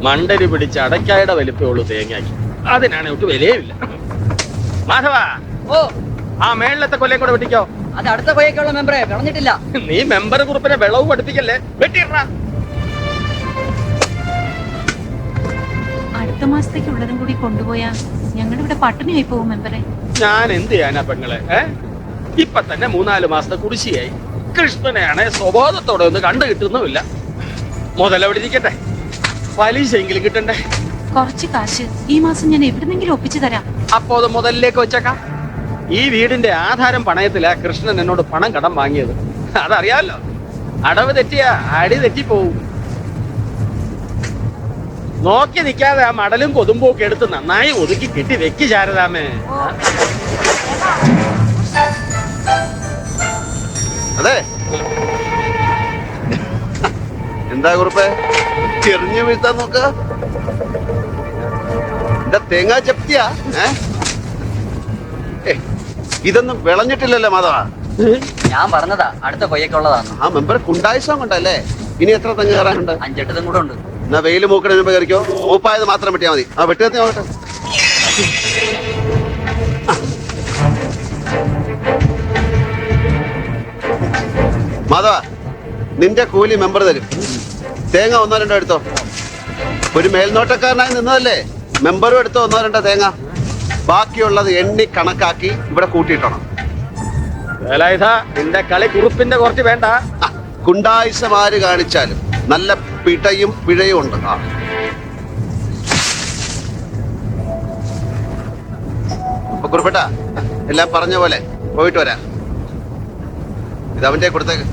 മണ്ടരി പിടിച്ച് അടയ്ക്കായുടെ വലിപ്പമുള്ളൂ തേങ്ങാക്കി. അതിനാണ് ഒട്ട് വിലയില്ല. മാധവ, ഓ ആ മേളിലത്തെ കൊല്ലം കൂടെ വെട്ടിക്കോ. അത് അടുത്ത കൊയ്ക്കുള്ള മെമ്പറെ കളഞ്ഞിട്ടില്ല. നീ മെമ്പർ കുറിപ്പിനെ വെള്ളവും പഠിപ്പിക്കല്ലേ, വെട്ടിയിട. അടുത്ത മാസത്തേക്ക് ഉള്ളതും കൂടി കൊണ്ടുപോയാ ഞങ്ങളിവിടെ പട്ടിണിയായി പോകും മെമ്പറെ. ഞാൻ എന്ത് ചെയ്യാനാ പെങ്ങളെ? ഇപ്പൊ തന്നെ 3-4 മാസത്തെ കുടിശ്ശിയായി. കൃഷ്ണനെയാണ് സ്വബോധത്തോടെ ഒന്ന് കണ്ടു കിട്ടുന്നുമില്ല. മുതലെവിടെ ഇരിക്കട്ടെ, പലിശയെങ്കിലും കിട്ടണ്ടേ. കുറച്ച് കാശ് ഈ മാസം ഞാൻ എവിടുന്നെങ്കിലും ഒപ്പിച്ചു തരാം. അപ്പോ അത് മുതലിലേക്ക് വെച്ചേക്കാം. ഈ വീടിന്റെ ആധാരം പണയത്തിലാ കൃഷ്ണൻ എന്നോട് പണം കടം വാങ്ങിയത്. അതറിയാമല്ലോ. അടവ് തെറ്റിയാ അടി തെറ്റിപ്പോവും. നോക്കി നിൽക്കാതെ ആ മടലും കൊതുമ്പും ഒക്കെ എടുത്ത് നന്നായി ഒതുക്കി കെട്ടി വെക്ക് ശാരദാമേ. അതെ, എന്താ കുറിപ്പേ ചെറിഞ്ഞു വീഴ്ത്താൻ നോക്ക? എന്താ തേങ്ങാ ജപ്തിയാ? ഇതൊന്നും വിളഞ്ഞിട്ടില്ലല്ലോ മാധവ. ഞാൻ പറഞ്ഞതാ അടുത്ത കൊയ്ക്കുള്ളതാണ്. ആ മെമ്പർ കുണ്ടായിസം കൊണ്ടല്ലേ. ഇനി എത്ര തെങ്ങ് കയറാനുണ്ട്? 5-8 കൂടെ ഉണ്ട്. എന്നാ വെയിൽ മൂക്കണ മുമ്പ് കയറിക്കോ. മൂപ്പായത് മാത്രം വെട്ടിയാൽ മതി. ആ വെട്ടുകത്തി നോക്കട്ടെ. മാധവ, നിന്റെ കൂലി മെമ്പർ തരും. തേങ്ങ 1-2 എടുത്തോ. ഒരു മേൽനോട്ടക്കാരനായി നിന്നതല്ലേ, മെമ്പറും എടുത്തോ 1-2 തേങ്ങ. ബാക്കിയുള്ളത് എണ്ണി കണക്കാക്കി ഇവിടെ കൂട്ടിയിട്ടണം. നിന്റെ കളി കുറുപ്പിന്റെ കുറച്ച് വേണ്ട. കുണ്ടായിസമാര് കാണിച്ചാലും നല്ല പിടയും പിഴയും ഉണ്ട്. അപ്പൊ കുറിപ്പേട്ട, എല്ലാം പറഞ്ഞ പോലെ പോയിട്ട് വരാം. ഇത് അവന്റെ കൊടുത്തേക്ക്.